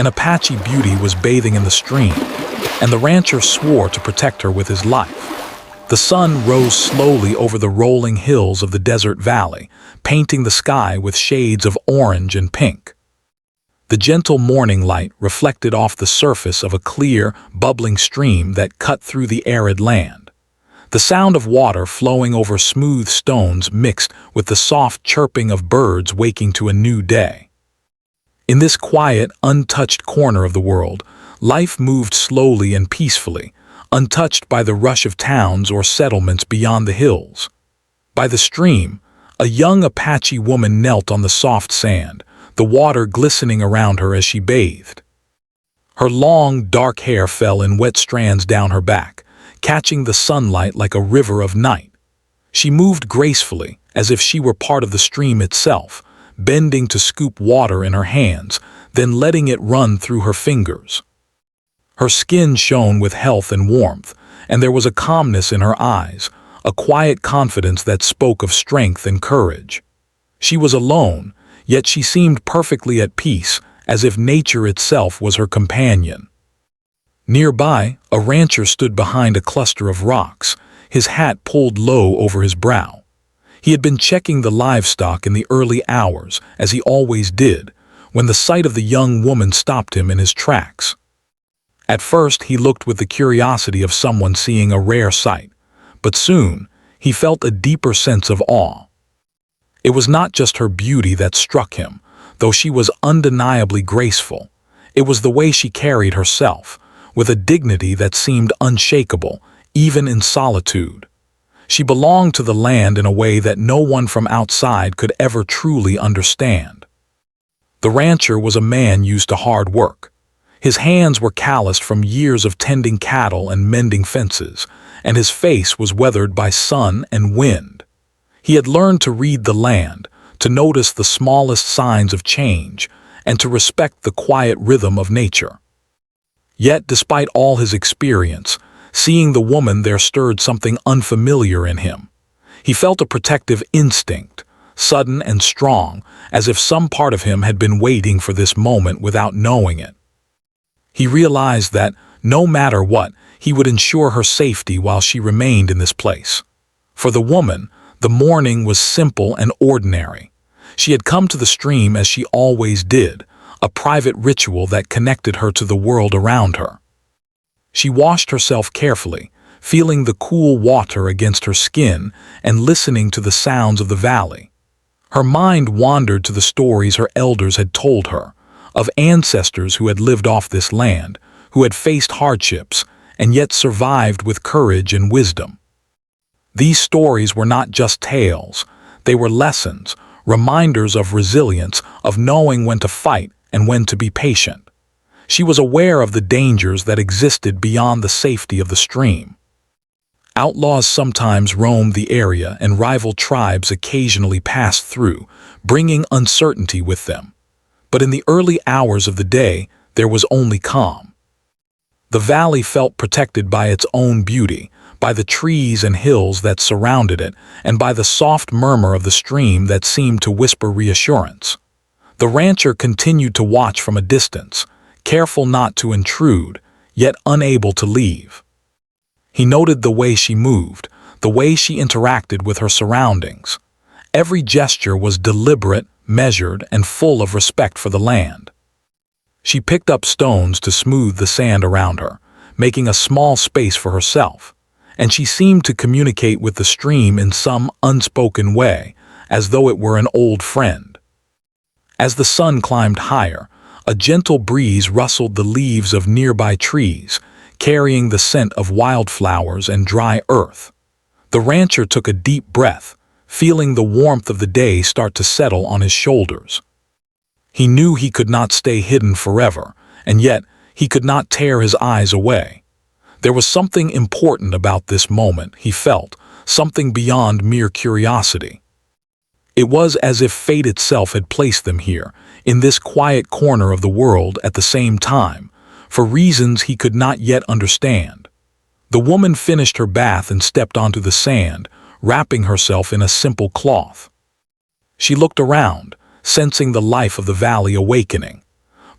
An Apache beauty was bathing in the stream, and the rancher swore to protect her with his life. The sun rose slowly over the rolling hills of the desert valley, painting the sky with shades of orange and pink. The gentle morning light reflected off the surface of a clear, bubbling stream that cut through the arid land. The sound of water flowing over smooth stones mixed with the soft chirping of birds waking to a new day. In this quiet, untouched corner of the world, life moved slowly and peacefully, untouched by the rush of towns or settlements beyond the hills. By the stream, a young Apache woman knelt on the soft sand, the water glistening around her as she bathed. Her long, dark hair fell in wet strands down her back, catching the sunlight like a river of night. She moved gracefully, as if she were part of the stream itself, bending to scoop water in her hands, then letting it run through her fingers. Her skin shone with health and warmth, and there was a calmness in her eyes, a quiet confidence that spoke of strength and courage. She was alone, yet she seemed perfectly at peace, as if nature itself was her companion. Nearby, a rancher stood behind a cluster of rocks, his hat pulled low over his brow. He had been checking the livestock in the early hours, as he always did, when the sight of the young woman stopped him in his tracks. At first, he looked with the curiosity of someone seeing a rare sight, but soon he felt a deeper sense of awe. It was not just her beauty that struck him, though she was undeniably graceful. It was the way she carried herself, with a dignity that seemed unshakable, even in solitude. She belonged to the land in a way that no one from outside could ever truly understand. The rancher was a man used to hard work. His hands were calloused from years of tending cattle and mending fences, and his face was weathered by sun and wind. He had learned to read the land, to notice the smallest signs of change, and to respect the quiet rhythm of nature. Yet, despite all his experience, seeing the woman there stirred something unfamiliar in him. He felt a protective instinct, sudden and strong, as if some part of him had been waiting for this moment without knowing it. He realized that, no matter what, he would ensure her safety while she remained in this place. For the woman, the morning was simple and ordinary. She had come to the stream as she always did, a private ritual that connected her to the world around her. She washed herself carefully, feeling the cool water against her skin and listening to the sounds of the valley. Her mind wandered to the stories her elders had told her, of ancestors who had lived off this land, who had faced hardships, and yet survived with courage and wisdom. These stories were not just tales, they were lessons, reminders of resilience, of knowing when to fight and when to be patient. She was aware of the dangers that existed beyond the safety of the stream. Outlaws sometimes roamed the area and rival tribes occasionally passed through, bringing uncertainty with them. But in the early hours of the day, there was only calm. The valley felt protected by its own beauty, by the trees and hills that surrounded it, and by the soft murmur of the stream that seemed to whisper reassurance. The rancher continued to watch from a distance, careful not to intrude, yet unable to leave. He noted the way she moved, the way she interacted with her surroundings. Every gesture was deliberate, measured, and full of respect for the land. She picked up stones to smooth the sand around her, making a small space for herself, and she seemed to communicate with the stream in some unspoken way, as though it were an old friend. As the sun climbed higher, a gentle breeze rustled the leaves of nearby trees, carrying the scent of wildflowers and dry earth. The rancher took a deep breath, feeling the warmth of the day start to settle on his shoulders. He knew he could not stay hidden forever, and yet he could not tear his eyes away. There was something important about this moment, he felt, something beyond mere curiosity. It was as if fate itself had placed them here, in this quiet corner of the world at the same time, for reasons he could not yet understand. The woman finished her bath and stepped onto the sand, wrapping herself in a simple cloth. She looked around, sensing the life of the valley awakening.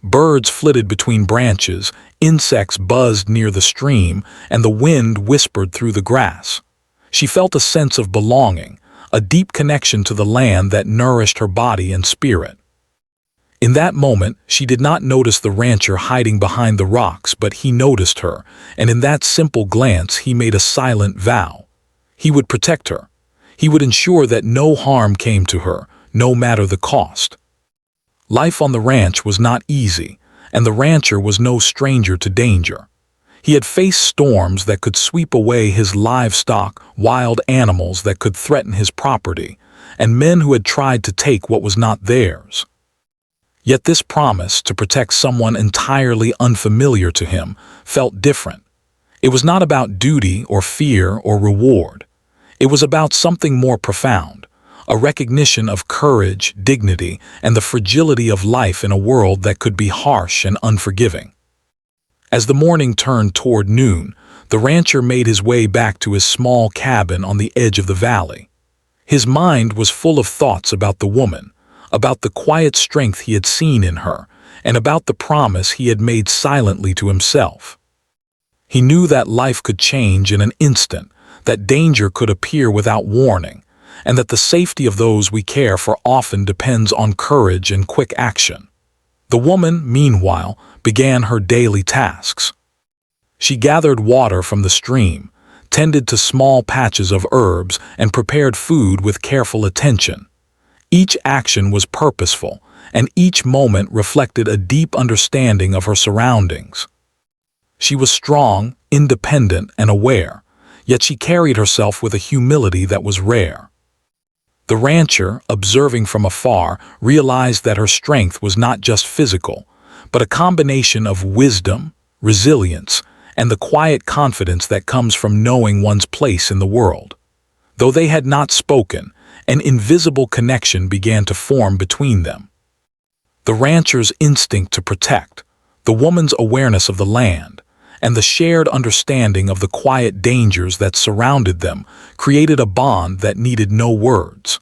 Birds flitted between branches, insects buzzed near the stream, and the wind whispered through the grass. She felt a sense of belonging, a deep connection to the land that nourished her body and spirit. In that moment, she did not notice the rancher hiding behind the rocks, but he noticed her, and in that simple glance he made a silent vow. He would protect her. He would ensure that no harm came to her, no matter the cost. Life on the ranch was not easy, and the rancher was no stranger to danger. He had faced storms that could sweep away his livestock, wild animals that could threaten his property, and men who had tried to take what was not theirs. Yet this promise to protect someone entirely unfamiliar to him felt different. It was not about duty or fear or reward. It was about something more profound, a recognition of courage, dignity, and the fragility of life in a world that could be harsh and unforgiving. As the morning turned toward noon, the rancher made his way back to his small cabin on the edge of the valley. His mind was full of thoughts about the woman, about the quiet strength he had seen in her, and about the promise he had made silently to himself. He knew that life could change in an instant, that danger could appear without warning, and that the safety of those we care for often depends on courage and quick action. The woman, meanwhile, began her daily tasks. She gathered water from the stream, tended to small patches of herbs, and prepared food with careful attention. Each action was purposeful, and each moment reflected a deep understanding of her surroundings. She was strong, independent, and aware, yet she carried herself with a humility that was rare. The rancher, observing from afar, realized that her strength was not just physical, but a combination of wisdom, resilience, and the quiet confidence that comes from knowing one's place in the world. Though they had not spoken, an invisible connection began to form between them. The rancher's instinct to protect, the woman's awareness of the land, and the shared understanding of the quiet dangers that surrounded them created a bond that needed no words.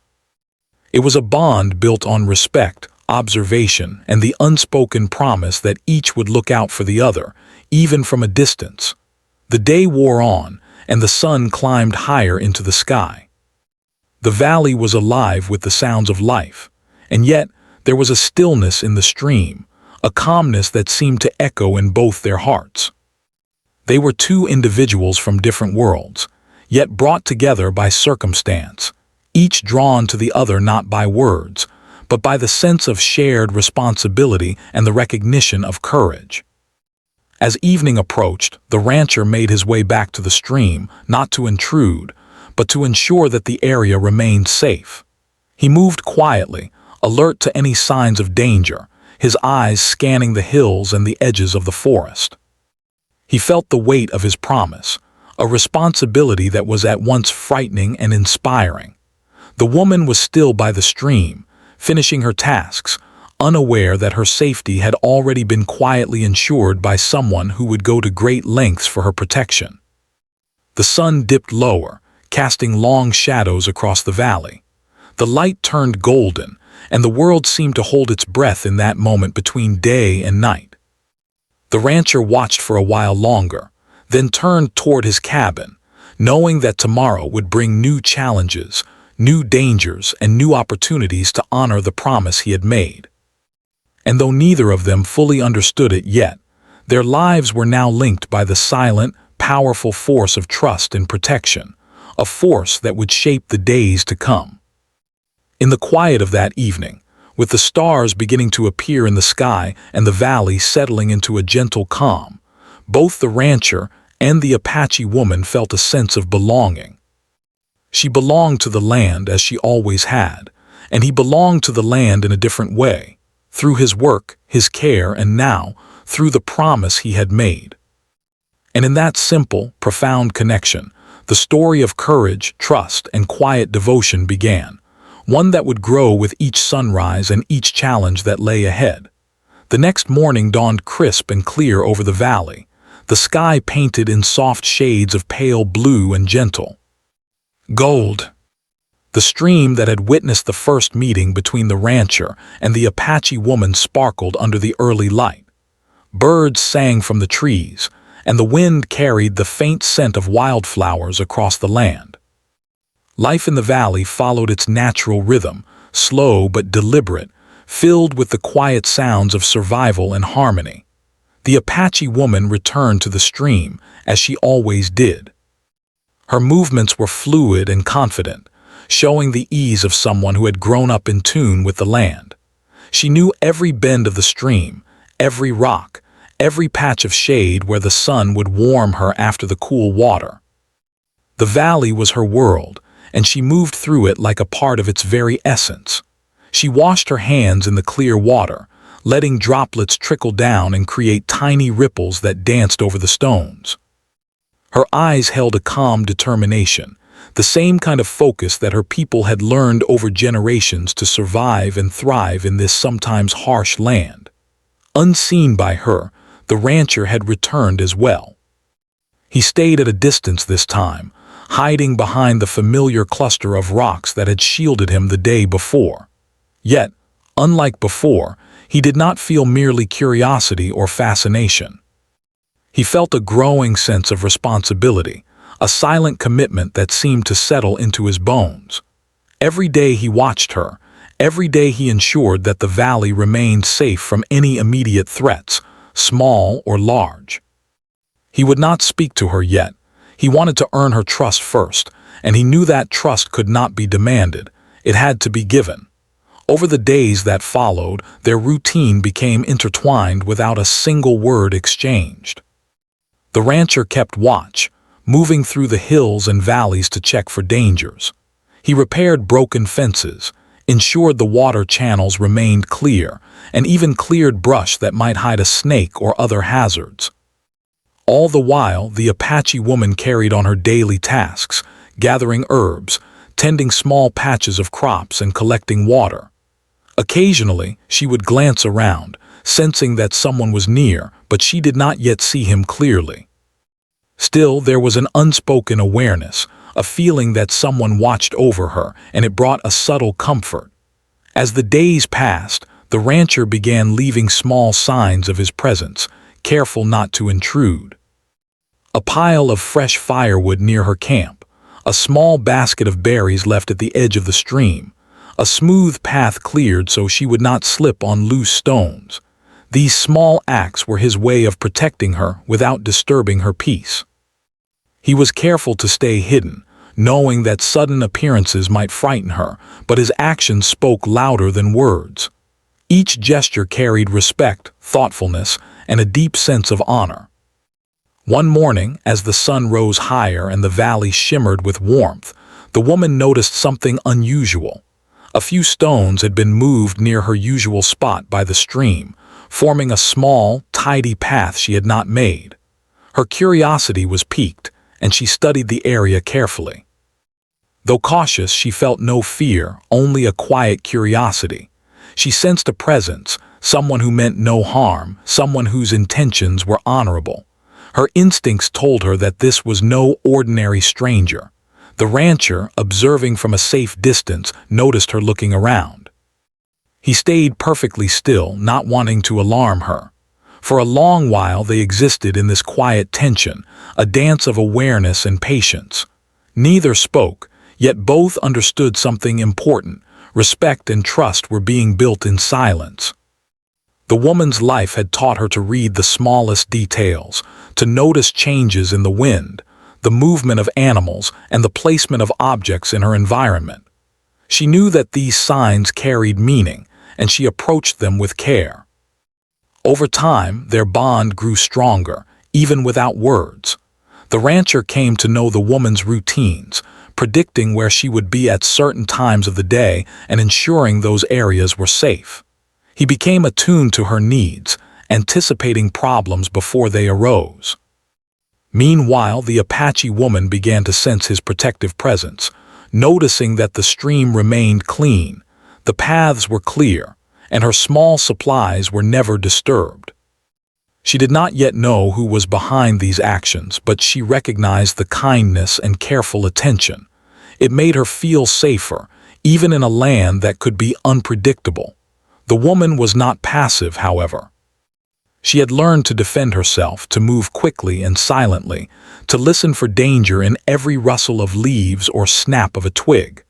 It was a bond built on respect, observation, and the unspoken promise that each would look out for the other, even from a distance. The day wore on, and the sun climbed higher into the sky. The valley was alive with the sounds of life, and yet there was a stillness in the stream, a calmness that seemed to echo in both their hearts. They were two individuals from different worlds, yet brought together by circumstance, each drawn to the other not by words, but by the sense of shared responsibility and the recognition of courage. As evening approached, the rancher made his way back to the stream, not to intrude, but to ensure that the area remained safe. He moved quietly, alert to any signs of danger, his eyes scanning the hills and the edges of the forest. He felt the weight of his promise, a responsibility that was at once frightening and inspiring. The woman was still by the stream, finishing her tasks, unaware that her safety had already been quietly ensured by someone who would go to great lengths for her protection. The sun dipped lower, casting long shadows across the valley. The light turned golden, and the world seemed to hold its breath in that moment between day and night. The rancher watched for a while longer, then turned toward his cabin, knowing that tomorrow would bring new challenges, new dangers, and new opportunities to honor the promise he had made. And though neither of them fully understood it yet, their lives were now linked by the silent, powerful force of trust and protection, a force that would shape the days to come. In the quiet of that evening, with the stars beginning to appear in the sky and the valley settling into a gentle calm, both the rancher and the Apache woman felt a sense of belonging. She belonged to the land as she always had, and he belonged to the land in a different way, through his work, his care, and now, through the promise he had made. And in that simple, profound connection, the story of courage, trust, and quiet devotion began, one that would grow with each sunrise and each challenge that lay ahead. The next morning dawned crisp and clear over the valley, the sky painted in soft shades of pale blue and gentle gold. The stream that had witnessed the first meeting between the rancher and the Apache woman sparkled under the early light. Birds sang from the trees, and the wind carried the faint scent of wildflowers across the land. Life in the valley followed its natural rhythm, slow but deliberate, filled with the quiet sounds of survival and harmony. The Apache woman returned to the stream, as she always did. Her movements were fluid and confident, showing the ease of someone who had grown up in tune with the land. She knew every bend of the stream, every rock, every patch of shade where the sun would warm her after the cool water. The valley was her world, and she moved through it like a part of its very essence. She washed her hands in the clear water, letting droplets trickle down and create tiny ripples that danced over the stones. Her eyes held a calm determination, the same kind of focus that her people had learned over generations to survive and thrive in this sometimes harsh land. Unseen by her, the rancher had returned as well. He stayed at a distance this time, hiding behind the familiar cluster of rocks that had shielded him the day before. Yet, unlike before, he did not feel merely curiosity or fascination. He felt a growing sense of responsibility, a silent commitment that seemed to settle into his bones. Every day he watched her, every day he ensured that the valley remained safe from any immediate threats, small or large. He would not speak to her yet. He wanted to earn her trust first, and he knew that trust could not be demanded. It had to be given. Over the days that followed, their routine became intertwined without a single word exchanged. The rancher kept watch, moving through the hills and valleys to check for dangers. He repaired broken fences, ensured the water channels remained clear, and even cleared brush that might hide a snake or other hazards. All the while, the Apache woman carried on her daily tasks, gathering herbs, tending small patches of crops, and collecting water. Occasionally, she would glance around, sensing that someone was near, but she did not yet see him clearly. Still, there was an unspoken awareness, a feeling that someone watched over her, and it brought a subtle comfort. As the days passed, the rancher began leaving small signs of his presence, careful not to intrude. A pile of fresh firewood near her camp, a small basket of berries left at the edge of the stream, a smooth path cleared so she would not slip on loose stones. These small acts were his way of protecting her without disturbing her peace. He was careful to stay hidden, knowing that sudden appearances might frighten her, but his actions spoke louder than words. Each gesture carried respect, thoughtfulness, and a deep sense of honor. One morning, as the sun rose higher and the valley shimmered with warmth, the woman noticed something unusual. A few stones had been moved near her usual spot by the stream, forming a small, tidy path she had not made. Her curiosity was piqued, and she studied the area carefully. Though cautious, she felt no fear, only a quiet curiosity. She sensed a presence, someone who meant no harm, someone whose intentions were honorable. Her instincts told her that this was no ordinary stranger. The rancher, observing from a safe distance, noticed her looking around. He stayed perfectly still, not wanting to alarm her. For a long while they existed in this quiet tension, a dance of awareness and patience. Neither spoke, yet both understood something important. Respect and trust were being built in silence. The woman's life had taught her to read the smallest details, to notice changes in the wind, the movement of animals, and the placement of objects in her environment. She knew that these signs carried meaning, and she approached them with care. Over time, their bond grew stronger, even without words. The rancher came to know the woman's routines, predicting where she would be at certain times of the day and ensuring those areas were safe. He became attuned to her needs, anticipating problems before they arose. Meanwhile, the Apache woman began to sense his protective presence, noticing that the stream remained clean, the paths were clear, and her small supplies were never disturbed. She did not yet know who was behind these actions, but she recognized the kindness and careful attention. It made her feel safer, even in a land that could be unpredictable. The woman was not passive, however. She had learned to defend herself, to move quickly and silently, to listen for danger in every rustle of leaves or snap of a twig.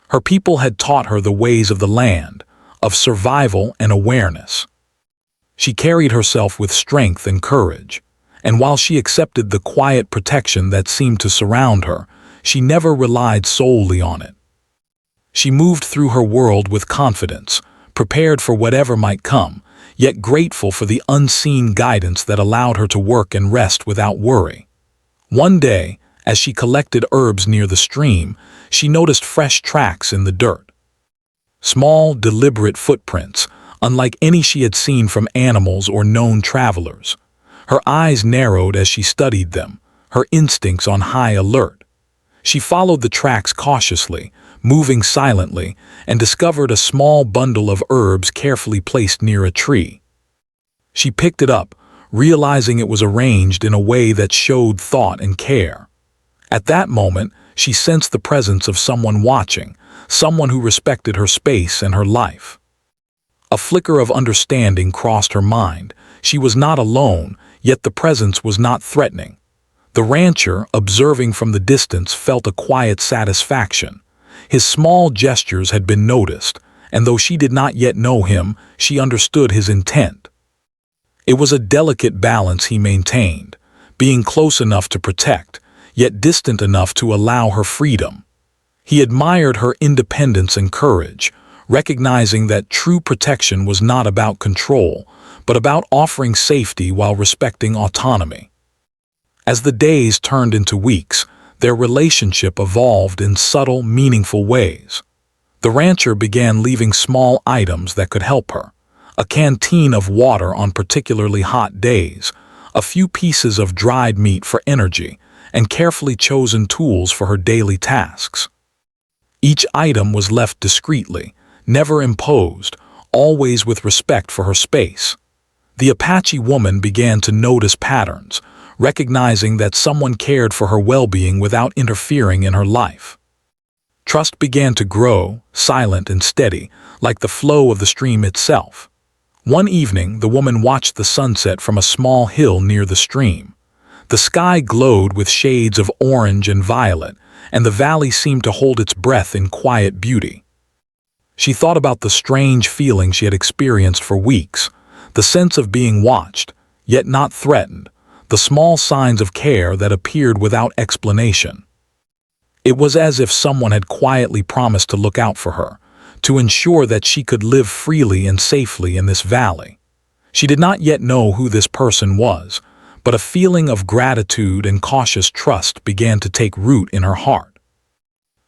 Her people had taught her the ways of the land, of survival and awareness. She carried herself with strength and courage, and while she accepted the quiet protection that seemed to surround her, she never relied solely on it. She moved through her world with confidence, prepared for whatever might come, yet grateful for the unseen guidance that allowed her to work and rest without worry. One day, as she collected herbs near the stream, she noticed fresh tracks in the dirt. Small, deliberate footprints, unlike any she had seen from animals or known travelers. Her eyes narrowed as she studied them, her instincts on high alert. She followed the tracks cautiously, moving silently, and discovered a small bundle of herbs carefully placed near a tree. She picked it up, realizing it was arranged in a way that showed thought and care. At that moment, she sensed the presence of someone watching, someone who respected her space and her life. A flicker of understanding crossed her mind. She was not alone, yet the presence was not threatening. The rancher, observing from the distance, felt a quiet satisfaction. His small gestures had been noticed, and though she did not yet know him, she understood his intent. It was a delicate balance he maintained, being close enough to protect, yet distant enough to allow her freedom. He admired her independence and courage, recognizing that true protection was not about control, but about offering safety while respecting autonomy. As the days turned into weeks, their relationship evolved in subtle, meaningful ways. The rancher began leaving small items that could help her: a canteen of water on particularly hot days, a few pieces of dried meat for energy, and carefully chosen tools for her daily tasks. Each item was left discreetly, never imposed, always with respect for her space. The Apache woman began to notice patterns, recognizing that someone cared for her well-being without interfering in her life. Trust began to grow, silent and steady, like the flow of the stream itself. One evening, the woman watched the sunset from a small hill near the stream. The sky glowed with shades of orange and violet, and the valley seemed to hold its breath in quiet beauty. She thought about the strange feeling she had experienced for weeks, the sense of being watched, yet not threatened, the small signs of care that appeared without explanation. It was as if someone had quietly promised to look out for her, to ensure that she could live freely and safely in this valley. She did not yet know who this person was, but a feeling of gratitude and cautious trust began to take root in her heart.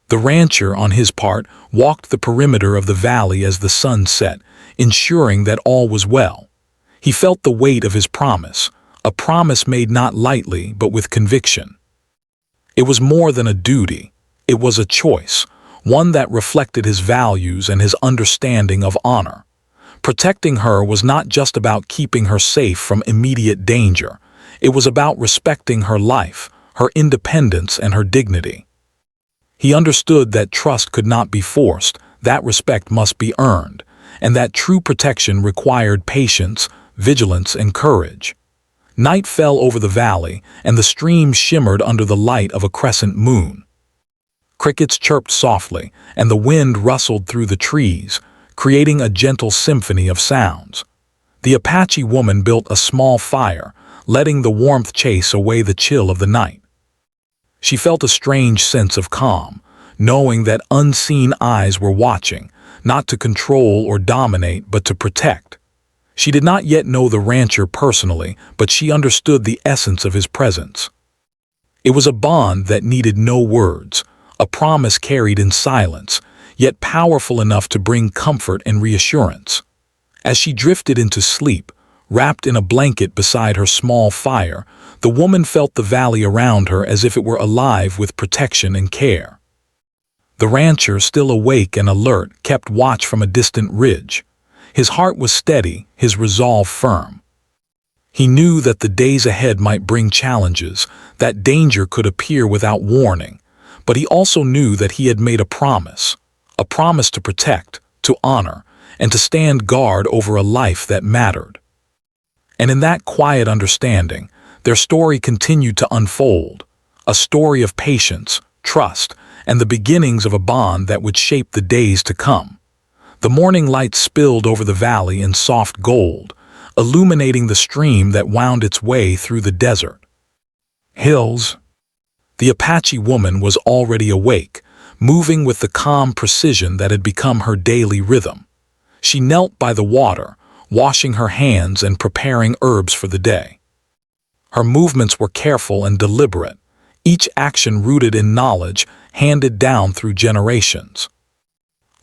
The rancher, on his part, walked the perimeter of the valley as the sun set, ensuring that all was well. He felt the weight of his promise, a promise made not lightly but with conviction. It was more than a duty, it was a choice, one that reflected his values and his understanding of honor. Protecting her was not just about keeping her safe from immediate danger, it was about respecting her life, her independence, and her dignity. He understood that trust could not be forced, that respect must be earned, and that true protection required patience, vigilance, and courage. Night fell over the valley, and the stream shimmered under the light of a crescent moon. Crickets chirped softly, and the wind rustled through the trees, creating a gentle symphony of sounds. The Apache woman built a small fire, letting the warmth chase away the chill of the night. She felt a strange sense of calm, knowing that unseen eyes were watching, not to control or dominate, but to protect. She did not yet know the rancher personally, but she understood the essence of his presence. It was a bond that needed no words, a promise carried in silence, yet powerful enough to bring comfort and reassurance. As she drifted into sleep, wrapped in a blanket beside her small fire, the woman felt the valley around her as if it were alive with protection and care. The rancher, still awake and alert, kept watch from a distant ridge. His heart was steady, his resolve firm. He knew that the days ahead might bring challenges, that danger could appear without warning, But he also knew that he had made a promise to protect, to honor, and to stand guard over a life that mattered. And in that quiet understanding, their story continued to unfold, a story of patience, trust, and the beginnings of a bond that would shape the days to come. The morning light spilled over the valley in soft gold, illuminating the stream that wound its way through the desert. Hills. The Apache woman was already awake, moving with the calm precision that had become her daily rhythm. She knelt by the water, washing her hands and preparing herbs for the day. Her movements were careful and deliberate, each action rooted in knowledge handed down through generations.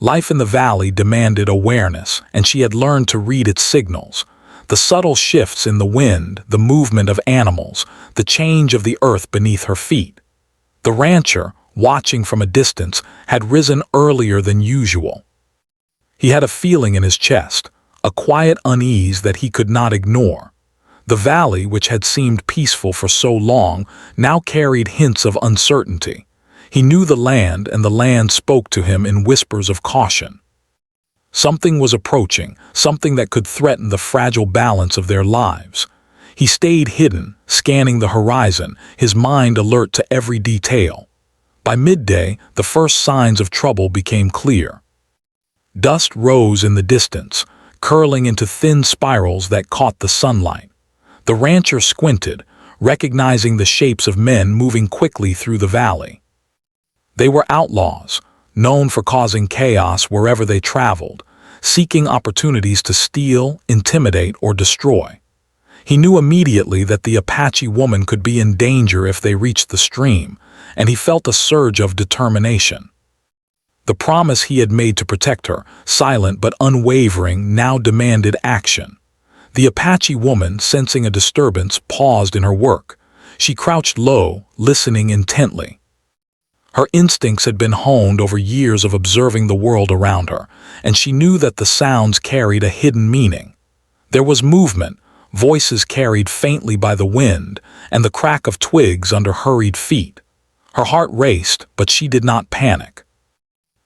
Life in the valley demanded awareness, and she had learned to read its signals. The subtle shifts in the wind, the movement of animals, the change of the earth beneath her feet. The rancher, watching from a distance, had risen earlier than usual. He had a feeling in his chest, a quiet unease that he could not ignore. The valley, which had seemed peaceful for so long, now carried hints of uncertainty. He knew the land, and the land spoke to him in whispers of caution. Something was approaching, something that could threaten the fragile balance of their lives. He stayed hidden, scanning the horizon, his mind alert to every detail. By midday, the first signs of trouble became clear. Dust rose in the distance, curling into thin spirals that caught the sunlight. The rancher squinted, recognizing the shapes of men moving quickly through the valley. They were outlaws, known for causing chaos wherever they traveled, seeking opportunities to steal, intimidate, or destroy. He knew immediately that the Apache woman could be in danger if they reached the stream, and he felt a surge of determination. The promise he had made to protect her, silent but unwavering, now demanded action. The Apache woman, sensing a disturbance, paused in her work. She crouched low, listening intently. Her instincts had been honed over years of observing the world around her, and she knew that the sounds carried a hidden meaning. There was movement, voices carried faintly by the wind, and the crack of twigs under hurried feet. Her heart raced, but she did not panic.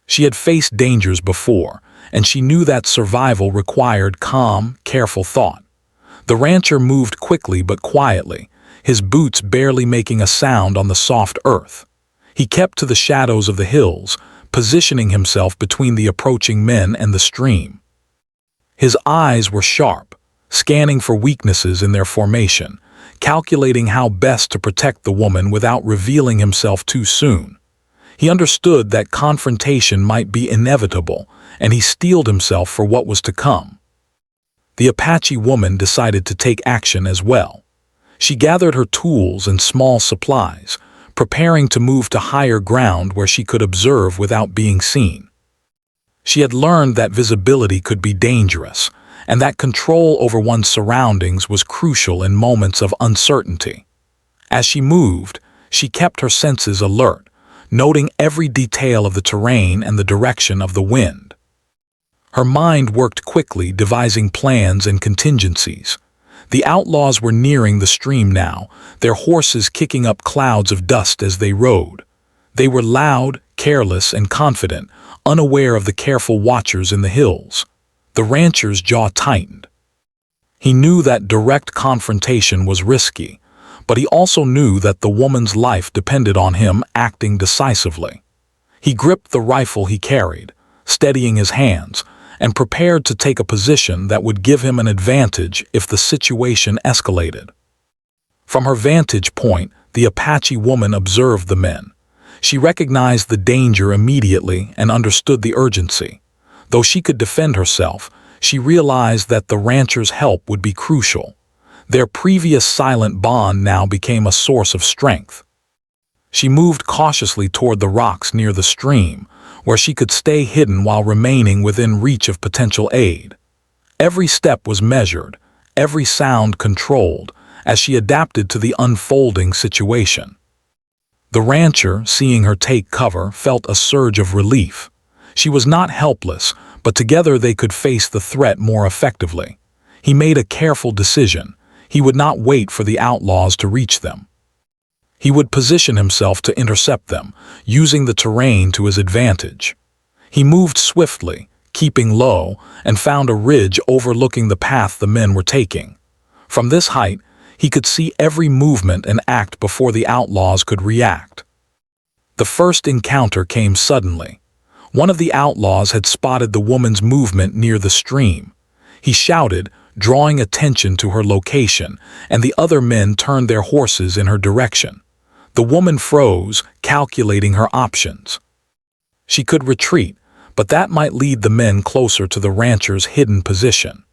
She had faced dangers before, and she knew that survival required calm, careful thought. The rancher moved quickly but quietly, his boots barely making a sound on the soft earth. He kept to the shadows of the hills, positioning himself between the approaching men and the stream. His eyes were sharp, scanning for weaknesses in their formation, calculating how best to protect the woman without revealing himself too soon. He understood that confrontation might be inevitable, and he steeled himself for what was to come. The Apache woman decided to take action as well. She gathered her tools and small supplies, preparing to move to higher ground where she could observe without being seen. She had learned that visibility could be dangerous, and that control over one's surroundings was crucial in moments of uncertainty. As she moved, she kept her senses alert, noting every detail of the terrain and the direction of the wind. Her mind worked quickly, devising plans and contingencies. The outlaws were nearing the stream now, their horses kicking up clouds of dust as they rode. They were loud, careless, and confident, unaware of the careful watchers in the hills. The rancher's jaw tightened. He knew that direct confrontation was risky, but he also knew that the woman's life depended on him acting decisively. He gripped the rifle he carried, steadying his hands, and prepared to take a position that would give him an advantage if the situation escalated. From her vantage point, the Apache woman observed the men. She recognized the danger immediately and understood the urgency. Though she could defend herself, she realized that the rancher's help would be crucial. Their previous silent bond now became a source of strength. She moved cautiously toward the rocks near the stream, where she could stay hidden while remaining within reach of potential aid. Every step was measured, every sound controlled, as she adapted to the unfolding situation. The rancher, seeing her take cover, felt a surge of relief. She was not helpless, but together they could face the threat more effectively. He made a careful decision. He would not wait for the outlaws to reach them. He would position himself to intercept them, using the terrain to his advantage. He moved swiftly, keeping low, and found a ridge overlooking the path the men were taking. From this height, he could see every movement and act before the outlaws could react. The first encounter came suddenly. One of the outlaws had spotted the woman's movement near the stream. He shouted, drawing attention to her location, and the other men turned their horses in her direction. The woman froze, calculating her options. She could retreat, but that might lead the men closer to the rancher's hidden position.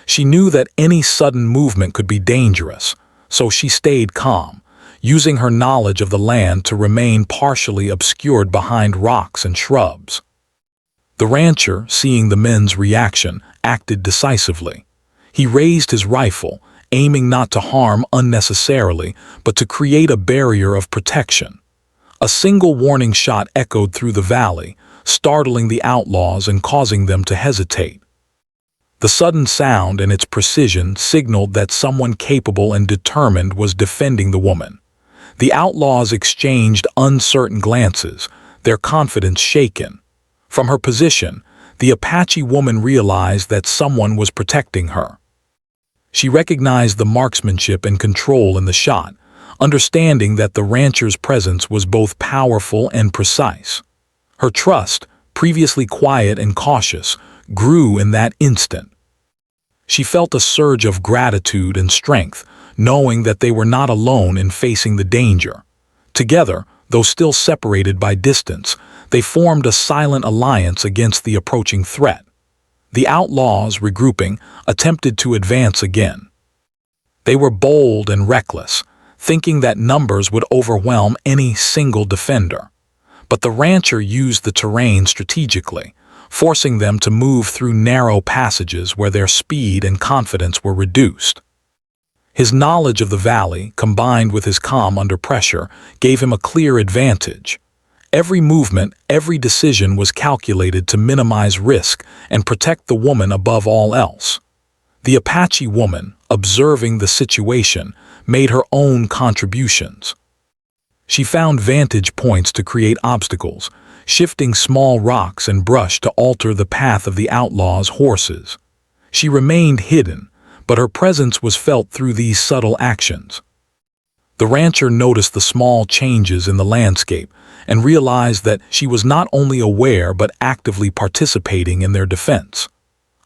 She knew that any sudden movement could be dangerous, so she stayed calm, using her knowledge of the land to remain partially obscured behind rocks and shrubs. The rancher, seeing the men's reaction, acted decisively. He raised his rifle, aiming not to harm unnecessarily, but to create a barrier of protection. A single warning shot echoed through the valley, startling the outlaws and causing them to hesitate. The sudden sound and its precision signaled that someone capable and determined was defending the woman. The outlaws exchanged uncertain glances, their confidence shaken. From her position, the Apache woman realized that someone was protecting her. She recognized the marksmanship and control in the shot, understanding that the rancher's presence was both powerful and precise. Her trust, previously quiet and cautious, grew in that instant. She felt a surge of gratitude and strength, knowing that they were not alone in facing the danger. Together, though still separated by distance, they formed a silent alliance against the approaching threat. The outlaws, regrouping, attempted to advance again. They were bold and reckless, thinking that numbers would overwhelm any single defender. But the rancher used the terrain strategically, forcing them to move through narrow passages where their speed and confidence were reduced. His knowledge of the valley, combined with his calm under pressure, gave him a clear advantage. Every movement, every decision was calculated to minimize risk and protect the woman above all else. The Apache woman, observing the situation, made her own contributions. She found vantage points to create obstacles, shifting small rocks and brush to alter the path of the outlaws' horses. She remained hidden, but her presence was felt through these subtle actions. The rancher noticed the small changes in the landscape and realized that she was not only aware but actively participating in their defense.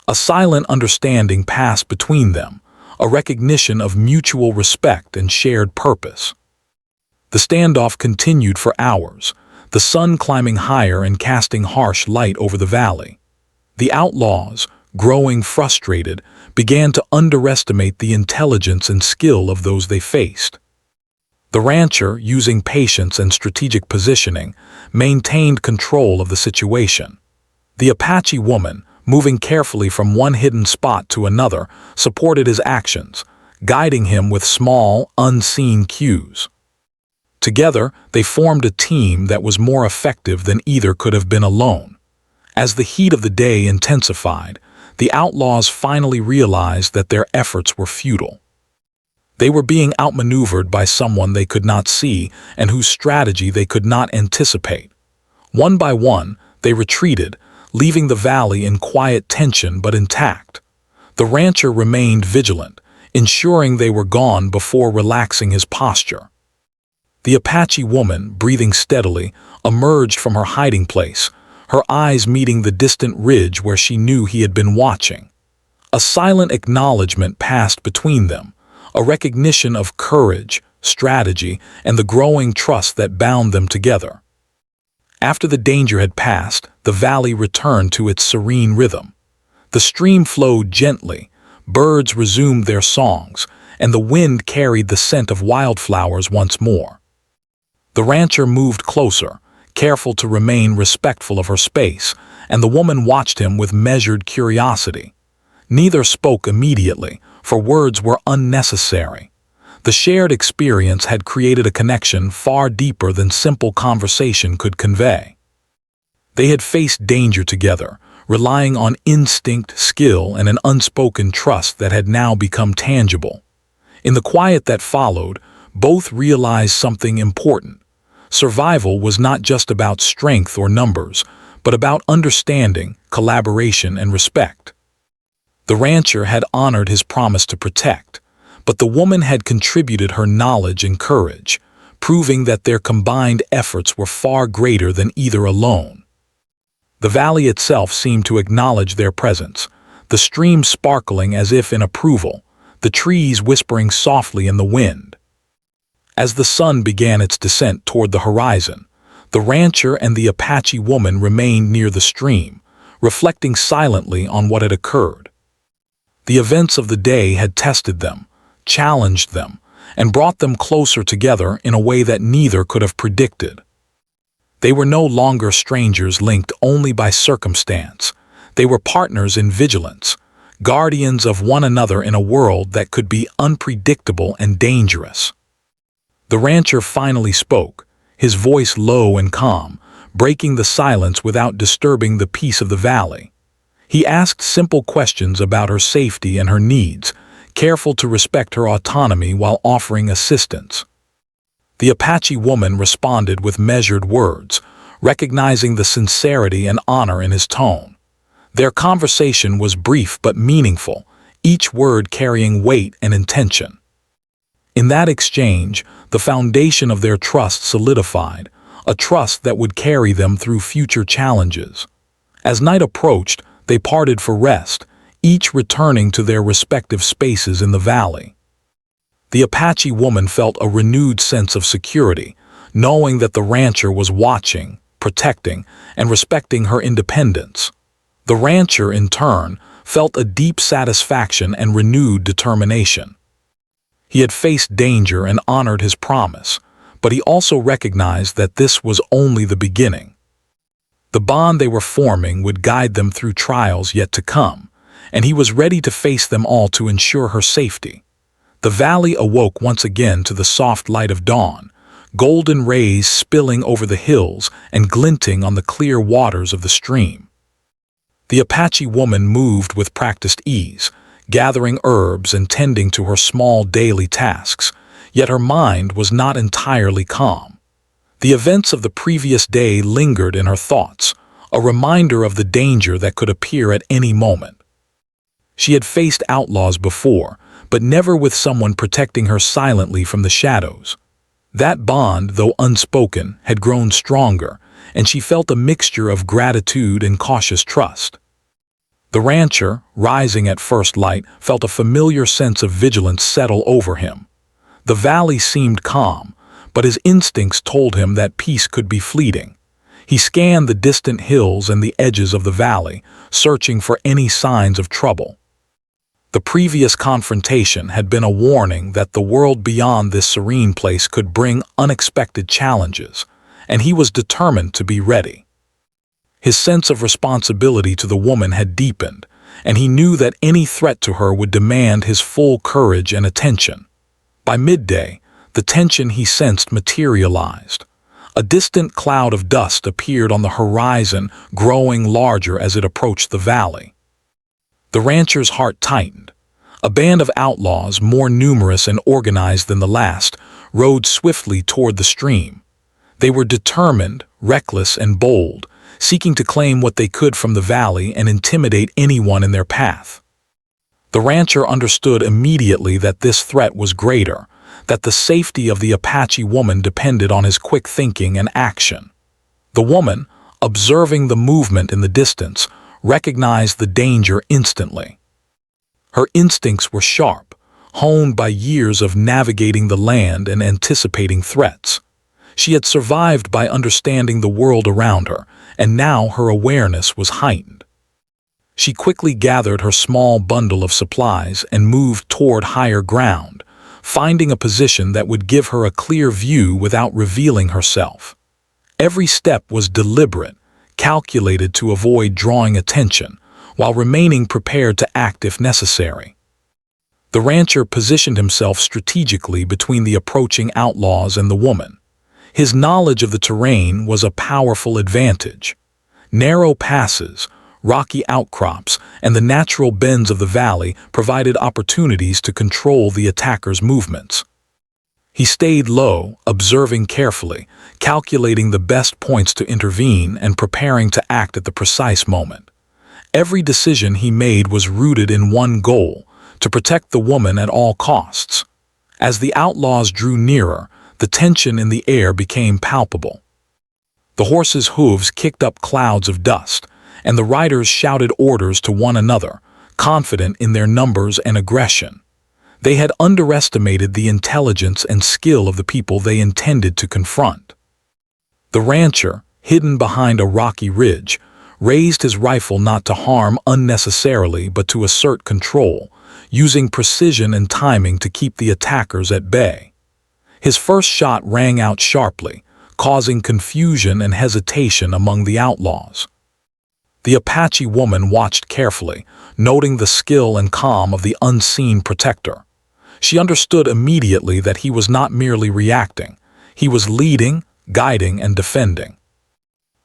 A silent understanding passed between them, a recognition of mutual respect and shared purpose. The standoff continued for hours, the sun climbing higher and casting harsh light over the valley. The outlaws, growing frustrated, began to underestimate the intelligence and skill of those they faced. The rancher, using patience and strategic positioning, maintained control of the situation. The Apache woman, moving carefully from one hidden spot to another, supported his actions, guiding him with small, unseen cues. Together, they formed a team that was more effective than either could have been alone. As the heat of the day intensified, the outlaws finally realized that their efforts were futile. They were being outmaneuvered by someone they could not see and whose strategy they could not anticipate. One by one, they retreated, leaving the valley in quiet tension but intact. The rancher remained vigilant, ensuring they were gone before relaxing his posture. The Apache woman, breathing steadily, emerged from her hiding place, her eyes meeting the distant ridge where she knew he had been watching. A silent acknowledgement passed between them, a recognition of courage, strategy, and the growing trust that bound them together. After the danger had passed, the valley returned to its serene rhythm. The stream flowed gently, birds resumed their songs, and the wind carried the scent of wildflowers once more. The rancher moved closer, careful to remain respectful of her space, and the woman watched him with measured curiosity. Neither spoke immediately, for words were unnecessary. The shared experience had created a connection far deeper than simple conversation could convey. They had faced danger together, relying on instinct, skill, and an unspoken trust that had now become tangible. In the quiet that followed, both realized something important. Survival was not just about strength or numbers, but about understanding, collaboration, and respect. The rancher had honored his promise to protect, but the woman had contributed her knowledge and courage, proving that their combined efforts were far greater than either alone. The valley itself seemed to acknowledge their presence, the stream sparkling as if in approval, the trees whispering softly in the wind. As the sun began its descent toward the horizon, the rancher and the Apache woman remained near the stream, reflecting silently on what had occurred. The events of the day had tested them, challenged them, and brought them closer together in a way that neither could have predicted. They were no longer strangers linked only by circumstance. They were partners in vigilance, guardians of one another in a world that could be unpredictable and dangerous. The rancher finally spoke, his voice low and calm, breaking the silence without disturbing the peace of the valley. He asked simple questions about her safety and her needs, careful to respect her autonomy while offering assistance. The Apache woman responded with measured words, recognizing the sincerity and honor in his tone. Their conversation was brief but meaningful, each word carrying weight and intention. In that exchange, the foundation of their trust solidified, a trust that would carry them through future challenges. As night approached, they parted for rest, each returning to their respective spaces in the valley. The Apache woman felt a renewed sense of security, knowing that the rancher was watching, protecting, and respecting her independence. The rancher, in turn, felt a deep satisfaction and renewed determination. He had faced danger and honored his promise, but he also recognized that this was only the beginning. The bond they were forming would guide them through trials yet to come, and he was ready to face them all to ensure her safety. The valley awoke once again to the soft light of dawn, golden rays spilling over the hills and glinting on the clear waters of the stream. The Apache woman moved with practiced ease, gathering herbs and tending to her small daily tasks, yet her mind was not entirely calm. The events of the previous day lingered in her thoughts, a reminder of the danger that could appear at any moment. She had faced outlaws before, but never with someone protecting her silently from the shadows. That bond, though unspoken, had grown stronger, and she felt a mixture of gratitude and cautious trust. The rancher, rising at first light, felt a familiar sense of vigilance settle over him. The valley seemed calm, but his instincts told him that peace could be fleeting. He scanned the distant hills and the edges of the valley, searching for any signs of trouble. The previous confrontation had been a warning that the world beyond this serene place could bring unexpected challenges, and he was determined to be ready. His sense of responsibility to the woman had deepened, and he knew that any threat to her would demand his full courage and attention. By midday, the tension he sensed materialized. A distant cloud of dust appeared on the horizon, growing larger as it approached the valley. The rancher's heart tightened. A band of outlaws, more numerous and organized than the last, rode swiftly toward the stream. They were determined, reckless, and bold, seeking to claim what they could from the valley and intimidate anyone in their path. The rancher understood immediately that this threat was greater, that the safety of the Apache woman depended on his quick thinking and action. The woman, observing the movement in the distance, recognized the danger instantly. Her instincts were sharp, honed by years of navigating the land and anticipating threats. She had survived by understanding the world around her, and now her awareness was heightened. She quickly gathered her small bundle of supplies and moved toward higher ground, finding a position that would give her a clear view without revealing herself. Every step was deliberate, calculated to avoid drawing attention, while remaining prepared to act if necessary. The rancher positioned himself strategically between the approaching outlaws and the woman. His knowledge of the terrain was a powerful advantage. Narrow passes, rocky outcrops, and the natural bends of the valley provided opportunities to control the attacker's movements. He stayed low, observing carefully, calculating the best points to intervene and preparing to act at the precise moment. Every decision he made was rooted in one goal: to protect the woman at all costs. As the outlaws drew nearer, the tension in the air became palpable. The horses' hooves kicked up clouds of dust, and the riders shouted orders to one another, confident in their numbers and aggression. They had underestimated the intelligence and skill of the people they intended to confront. The rancher, hidden behind a rocky ridge, raised his rifle not to harm unnecessarily but to assert control, using precision and timing to keep the attackers at bay. His first shot rang out sharply, causing confusion and hesitation among the outlaws. The Apache woman watched carefully, noting the skill and calm of the unseen protector. She understood immediately that he was not merely reacting. He was leading, guiding, and defending.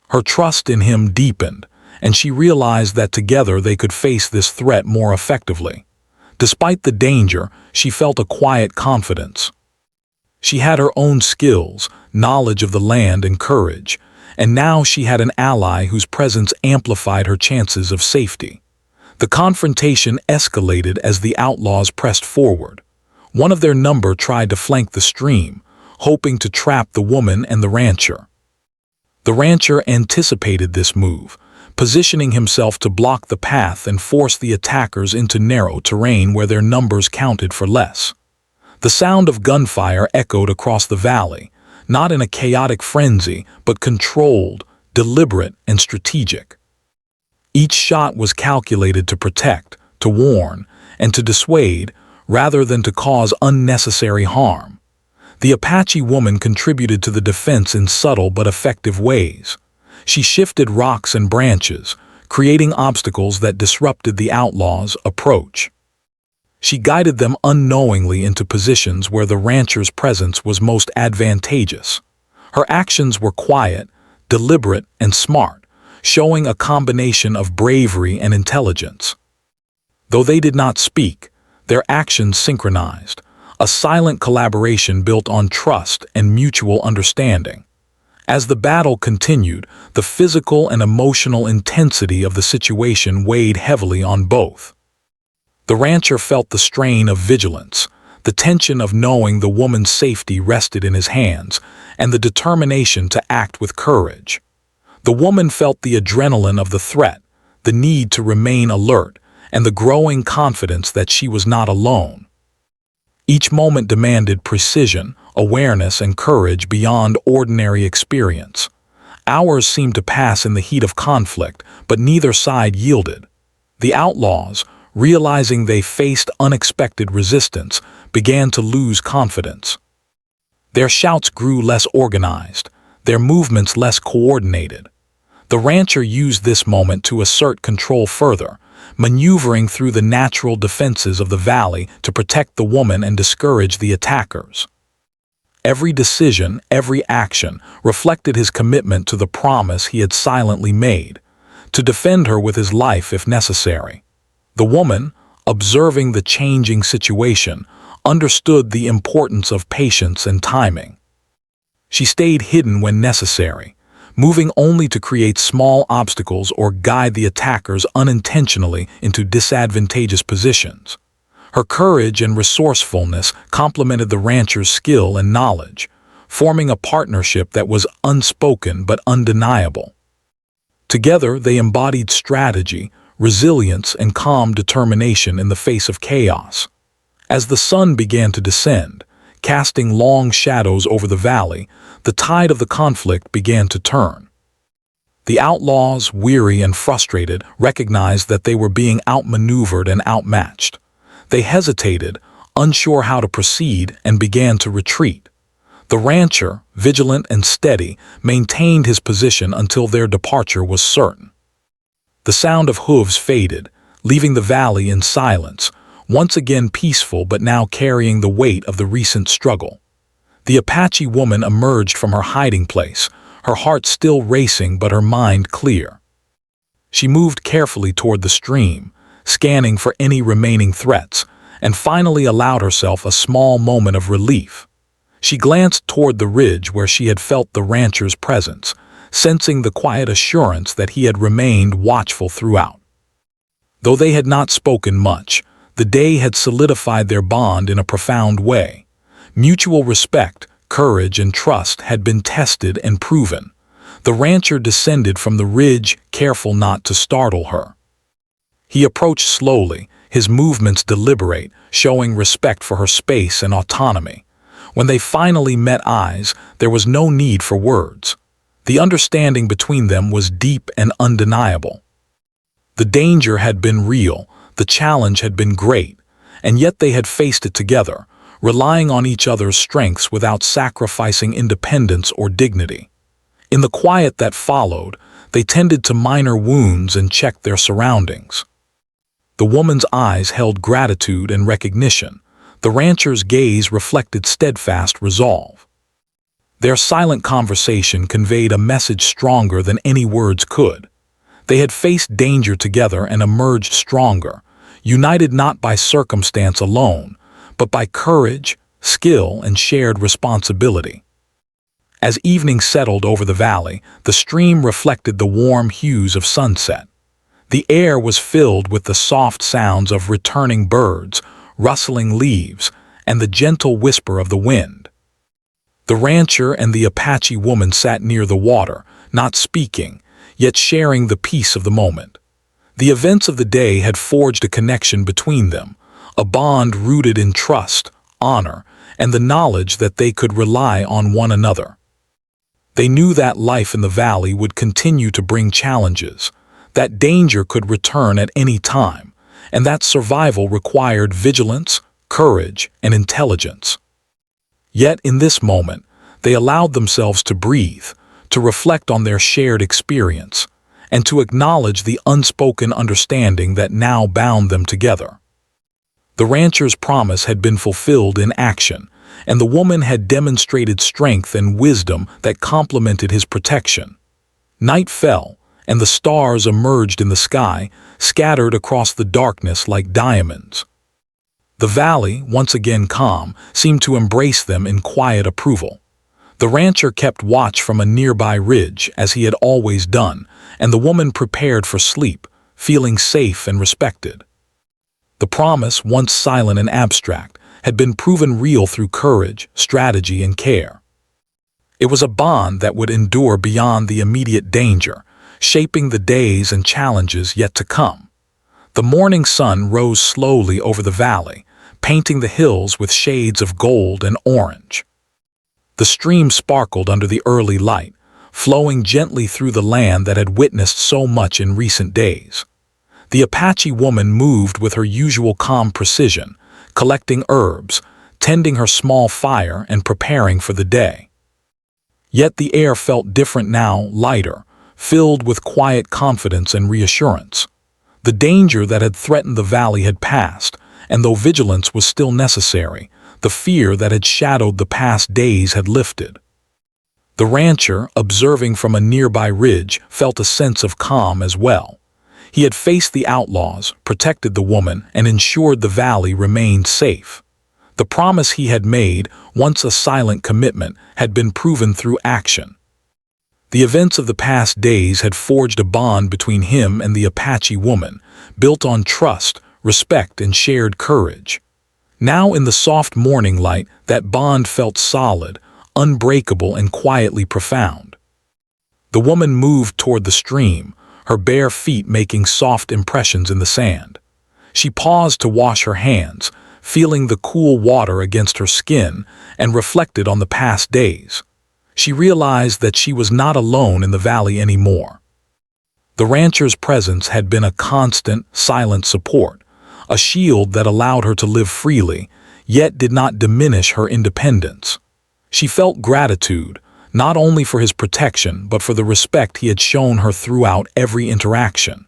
Her trust in him deepened, and she realized that together they could face this threat more effectively. Despite the danger, she felt a quiet confidence. She had her own skills, knowledge of the land, and courage, and now she had an ally whose presence amplified her chances of safety. The confrontation escalated as the outlaws pressed forward. One of their number tried to flank the stream, hoping to trap the woman and the rancher. The rancher anticipated this move, positioning himself to block the path and force the attackers into narrow terrain where their numbers counted for less. The sound of gunfire echoed across the valley, not in a chaotic frenzy, but controlled, deliberate, and strategic. Each shot was calculated to protect, to warn, and to dissuade, rather than to cause unnecessary harm. The Apache woman contributed to the defense in subtle but effective ways. She shifted rocks and branches, creating obstacles that disrupted the outlaws' approach. She guided them unknowingly into positions where the rancher's presence was most advantageous. Her actions were quiet, deliberate, and smart, showing a combination of bravery and intelligence. Though they did not speak, their actions synchronized, a silent collaboration built on trust and mutual understanding. As the battle continued, the physical and emotional intensity of the situation weighed heavily on both. The rancher felt the strain of vigilance, the tension of knowing the woman's safety rested in his hands, and the determination to act with courage. The woman felt the adrenaline of the threat, the need to remain alert, and the growing confidence that she was not alone. Each moment demanded precision, awareness, and courage beyond ordinary experience. Hours seemed to pass in the heat of conflict, but neither side yielded. The outlaws, realizing they faced unexpected resistance, began to lose confidence. Their shouts grew less organized, their movements less coordinated. The rancher used this moment to assert control further, maneuvering through the natural defenses of the valley to protect the woman and discourage the attackers. Every decision, every action, reflected his commitment to the promise he had silently made, to defend her with his life if necessary. The woman, observing the changing situation, understood the importance of patience and timing. She stayed hidden when necessary, moving only to create small obstacles or guide the attackers unintentionally into disadvantageous positions. Her courage and resourcefulness complemented the rancher's skill and knowledge, forming a partnership that was unspoken but undeniable. Together, they embodied strategy, resilience, and calm determination in the face of chaos. As the sun began to descend, casting long shadows over the valley, the tide of the conflict began to turn. The outlaws, weary and frustrated, recognized that they were being outmaneuvered and outmatched. They hesitated, unsure how to proceed, and began to retreat. The rancher, vigilant and steady, maintained his position until their departure was certain. The sound of hooves faded, leaving the valley in silence, once again peaceful but now carrying the weight of the recent struggle. The Apache woman emerged from her hiding place, her heart still racing but her mind clear. She moved carefully toward the stream, scanning for any remaining threats, and finally allowed herself a small moment of relief. She glanced toward the ridge where she had felt the rancher's presence, sensing the quiet assurance that he had remained watchful throughout. Though they had not spoken much, the day had solidified their bond in a profound way. Mutual respect, courage, and trust had been tested and proven. The rancher descended from the ridge, careful not to startle her. He approached slowly, his movements deliberate, showing respect for her space and autonomy. When they finally met eyes, there was no need for words. The understanding between them was deep and undeniable. The danger had been real, the challenge had been great, and yet they had faced it together, relying on each other's strengths without sacrificing independence or dignity. In the quiet that followed, they tended to minor wounds and checked their surroundings. The woman's eyes held gratitude and recognition. The rancher's gaze reflected steadfast resolve. Their silent conversation conveyed a message stronger than any words could. They had faced danger together and emerged stronger, united not by circumstance alone, but by courage, skill, and shared responsibility. As evening settled over the valley, the stream reflected the warm hues of sunset. The air was filled with the soft sounds of returning birds, rustling leaves, and the gentle whisper of the wind. The rancher and the Apache woman sat near the water, not speaking, yet sharing the peace of the moment. The events of the day had forged a connection between them, a bond rooted in trust, honor, and the knowledge that they could rely on one another. They knew that life in the valley would continue to bring challenges, that danger could return at any time, and that survival required vigilance, courage, and intelligence. Yet in this moment, they allowed themselves to breathe, to reflect on their shared experience, and to acknowledge the unspoken understanding that now bound them together. The rancher's promise had been fulfilled in action, and the woman had demonstrated strength and wisdom that complemented his protection. Night fell, and the stars emerged in the sky, scattered across the darkness like diamonds. The valley, once again calm, seemed to embrace them in quiet approval. The rancher kept watch from a nearby ridge, as he had always done, and the woman prepared for sleep, feeling safe and respected. The promise, once silent and abstract, had been proven real through courage, strategy, and care. It was a bond that would endure beyond the immediate danger, shaping the days and challenges yet to come. The morning sun rose slowly over the valley, painting the hills with shades of gold and orange. The stream sparkled under the early light, flowing gently through the land that had witnessed so much in recent days. The Apache woman moved with her usual calm precision, collecting herbs, tending her small fire, and preparing for the day. Yet the air felt different now, lighter, filled with quiet confidence and reassurance. The danger that had threatened the valley had passed, and though vigilance was still necessary, the fear that had shadowed the past days had lifted. The rancher, observing from a nearby ridge, felt a sense of calm as well. He had faced the outlaws, protected the woman, and ensured the valley remained safe. The promise he had made, once a silent commitment, had been proven through action. The events of the past days had forged a bond between him and the Apache woman, built on trust, respect, and shared courage. Now in the soft morning light, that bond felt solid, unbreakable, and quietly profound. The woman moved toward the stream, her bare feet making soft impressions in the sand. She paused to wash her hands, feeling the cool water against her skin, and reflected on the past days. She realized that she was not alone in the valley anymore. The rancher's presence had been a constant, silent support, a shield that allowed her to live freely, yet did not diminish her independence. She felt gratitude, not only for his protection, but for the respect he had shown her throughout every interaction.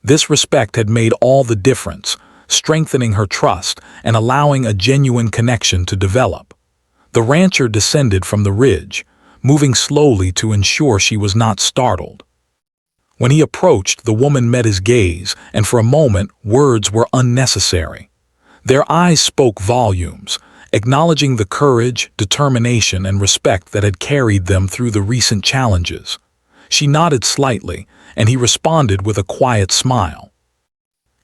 This respect had made all the difference, strengthening her trust and allowing a genuine connection to develop. The rancher descended from the ridge, moving slowly to ensure she was not startled. When he approached, the woman met his gaze, and for a moment, words were unnecessary. Their eyes spoke volumes, acknowledging the courage, determination, and respect that had carried them through the recent challenges. She nodded slightly, and he responded with a quiet smile.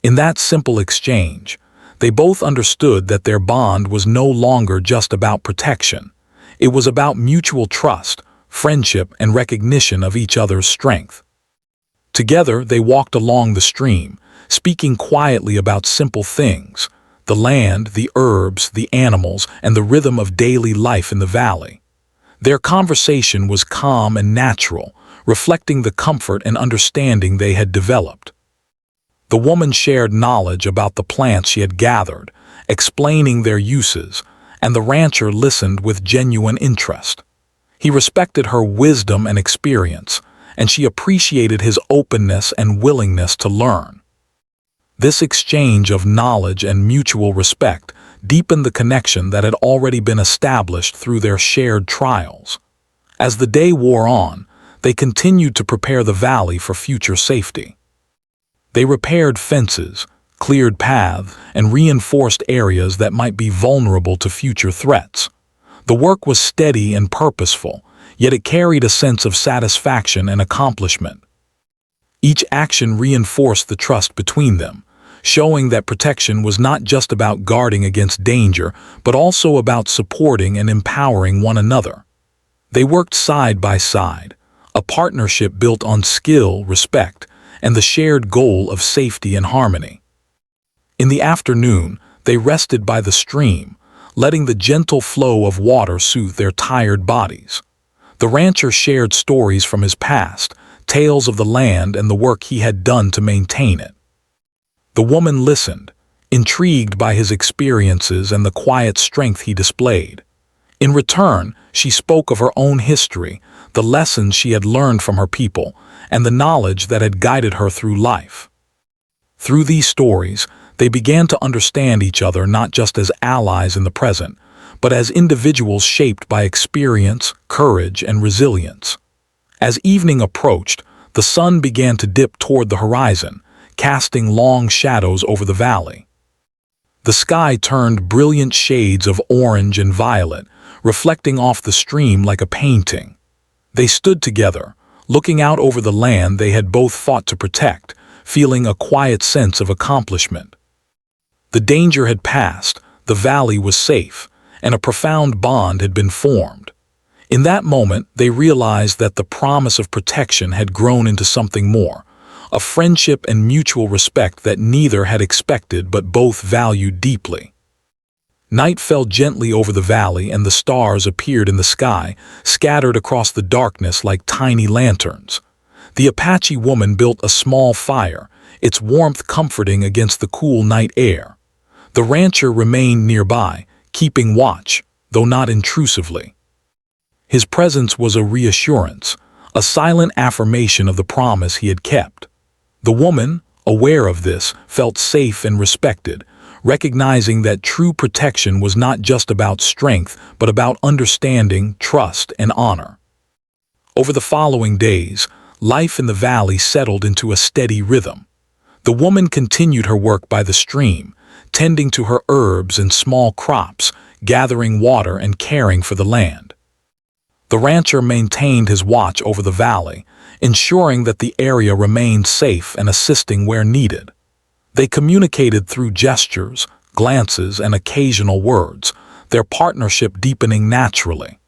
In that simple exchange, they both understood that their bond was no longer just about protection. It was about mutual trust, friendship, and recognition of each other's strength. Together, they walked along the stream, speaking quietly about simple things: the land, the herbs, the animals, and the rhythm of daily life in the valley. Their conversation was calm and natural, reflecting the comfort and understanding they had developed. The woman shared knowledge about the plants she had gathered, explaining their uses, and the rancher listened with genuine interest. He respected her wisdom and experience, and she appreciated his openness and willingness to learn. This exchange of knowledge and mutual respect deepened the connection that had already been established through their shared trials. As the day wore on, they continued to prepare the valley for future safety. They repaired fences, cleared paths, and reinforced areas that might be vulnerable to future threats. The work was steady and purposeful, yet it carried a sense of satisfaction and accomplishment. Each action reinforced the trust between them, showing that protection was not just about guarding against danger, but also about supporting and empowering one another. They worked side by side, a partnership built on skill, respect, and the shared goal of safety and harmony. In the afternoon, they rested by the stream, letting the gentle flow of water soothe their tired bodies. The rancher shared stories from his past, tales of the land and the work he had done to maintain it. The woman listened, intrigued by his experiences and the quiet strength he displayed. In return, she spoke of her own history, the lessons she had learned from her people, and the knowledge that had guided her through life. Through these stories, they began to understand each other not just as allies in the present, but as individuals shaped by experience, courage, and resilience. As evening approached, the sun began to dip toward the horizon, casting long shadows over the valley. The sky turned brilliant shades of orange and violet, reflecting off the stream like a painting. They stood together, looking out over the land they had both fought to protect, feeling a quiet sense of accomplishment. The danger had passed, the valley was safe, and a profound bond had been formed. In that moment, they realized that the promise of protection had grown into something more, a friendship and mutual respect that neither had expected but both valued deeply. Night fell gently over the valley and the stars appeared in the sky, scattered across the darkness like tiny lanterns. The Apache woman built a small fire, its warmth comforting against the cool night air. The rancher remained nearby, keeping watch, though not intrusively. His presence was a reassurance, a silent affirmation of the promise he had kept. The woman, aware of this, felt safe and respected, recognizing that true protection was not just about strength, but about understanding, trust, and honor. Over the following days, life in the valley settled into a steady rhythm. The woman continued her work by the stream, tending to her herbs and small crops, gathering water and caring for the land. The rancher maintained his watch over the valley, ensuring that the area remained safe and assisting where needed. They communicated through gestures, glances, and occasional words, their partnership deepening naturally.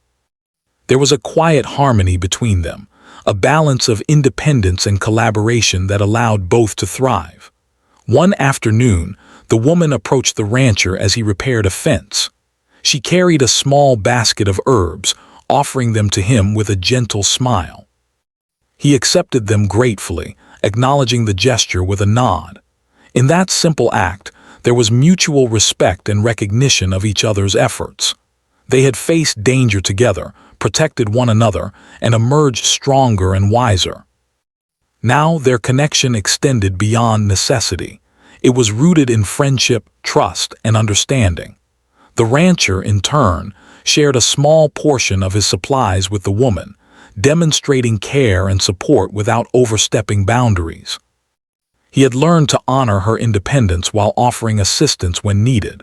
There was a quiet harmony between them, a balance of independence and collaboration that allowed both to thrive. One afternoon, the woman approached the rancher as he repaired a fence. She carried a small basket of herbs, offering them to him with a gentle smile. He accepted them gratefully, acknowledging the gesture with a nod. In that simple act, there was mutual respect and recognition of each other's efforts. They had faced danger together, protected one another, and emerged stronger and wiser. Now their connection extended beyond necessity. It was rooted in friendship, trust, and understanding. The rancher, in turn, shared a small portion of his supplies with the woman, demonstrating care and support without overstepping boundaries. He had learned to honor her independence while offering assistance when needed.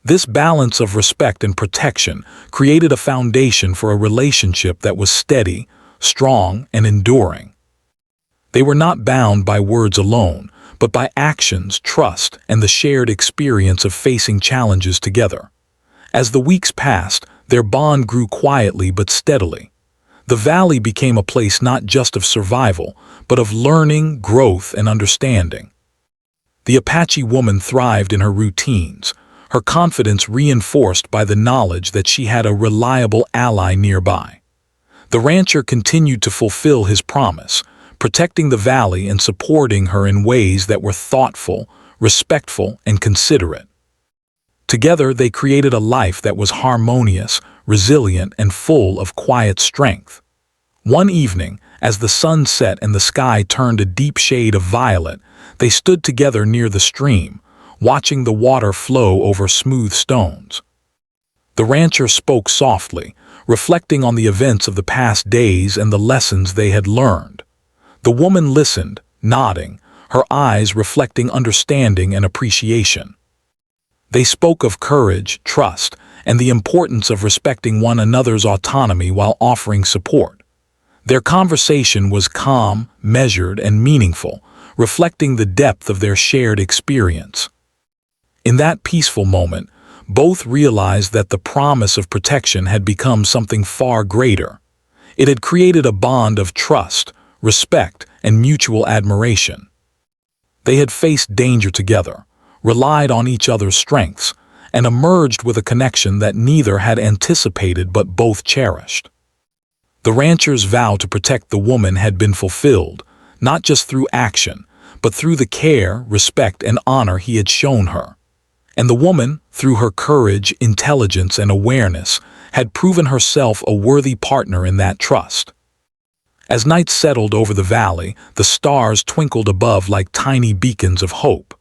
This balance of respect and protection created a foundation for a relationship that was steady, strong, and enduring. They were not bound by words alone, but by actions, trust, and the shared experience of facing challenges together. As the weeks passed, their bond grew quietly but steadily. The valley became a place not just of survival, but of learning, growth, and understanding. The Apache woman thrived in her routines, her confidence reinforced by the knowledge that she had a reliable ally nearby. The rancher continued to fulfill his promise, protecting the valley and supporting her in ways that were thoughtful, respectful, and considerate. Together, they created a life that was harmonious, resilient, and full of quiet strength. One evening, as the sun set and the sky turned a deep shade of violet, they stood together near the stream, watching the water flow over smooth stones. The rancher spoke softly, reflecting on the events of the past days and the lessons they had learned. The woman listened, nodding, her eyes reflecting understanding and appreciation. They spoke of courage, trust, and the importance of respecting one another's autonomy while offering support. Their conversation was calm, measured, and meaningful, reflecting the depth of their shared experience. In that peaceful moment, both realized that the promise of protection had become something far greater. It had created a bond of trust, respect, and mutual admiration. They had faced danger together, relied on each other's strengths, and emerged with a connection that neither had anticipated but both cherished. The rancher's vow to protect the woman had been fulfilled, not just through action, but through the care, respect, and honor he had shown her. And the woman, through her courage, intelligence, and awareness, had proven herself a worthy partner in that trust. As night settled over the valley, the stars twinkled above like tiny beacons of hope.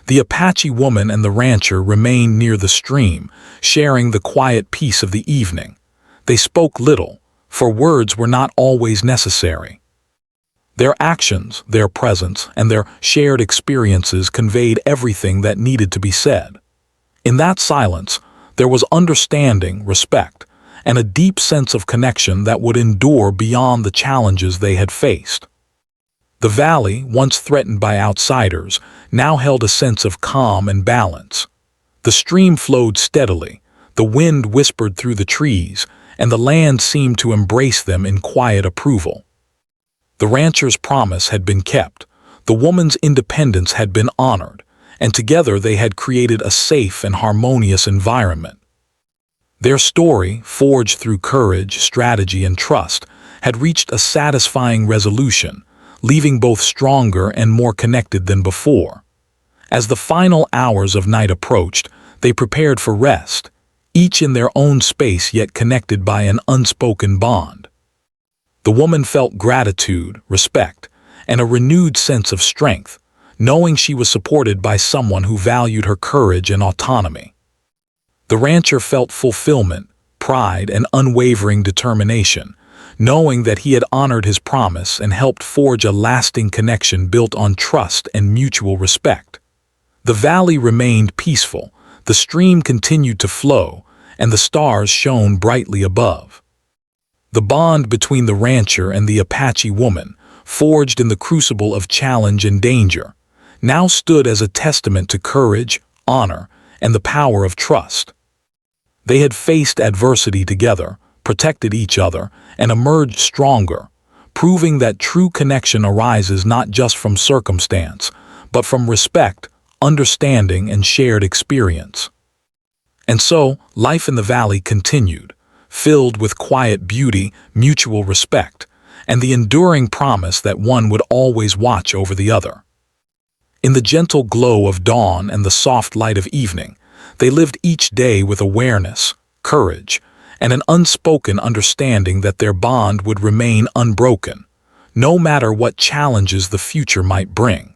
The Apache woman and the rancher remained near the stream, sharing the quiet peace of the evening. They spoke little, for words were not always necessary. Their actions, their presence, and their shared experiences conveyed everything that needed to be said. In that silence, there was understanding, respect, and a deep sense of connection that would endure beyond the challenges they had faced. The valley, once threatened by outsiders, now held a sense of calm and balance. The stream flowed steadily, the wind whispered through the trees, and the land seemed to embrace them in quiet approval. The rancher's promise had been kept, the woman's independence had been honored, and together they had created a safe and harmonious environment. Their story, forged through courage, strategy, and trust, had reached a satisfying resolution, leaving both stronger and more connected than before. As the final hours of night approached, they prepared for rest, each in their own space yet connected by an unspoken bond. The woman felt gratitude, respect, and a renewed sense of strength, knowing she was supported by someone who valued her courage and autonomy. The rancher felt fulfillment, pride, and unwavering determination, knowing that he had honored his promise and helped forge a lasting connection built on trust and mutual respect. The valley remained peaceful, the stream continued to flow, and the stars shone brightly above. The bond between the rancher and the Apache woman, forged in the crucible of challenge and danger, now stood as a testament to courage, honor, and the power of trust. They had faced adversity together, protected each other, and emerged stronger, proving that true connection arises not just from circumstance, but from respect, understanding, and shared experience. And so, life in the valley continued, filled with quiet beauty, mutual respect, and the enduring promise that one would always watch over the other. In the gentle glow of dawn and the soft light of evening, they lived each day with awareness, courage, and an unspoken understanding that their bond would remain unbroken, no matter what challenges the future might bring.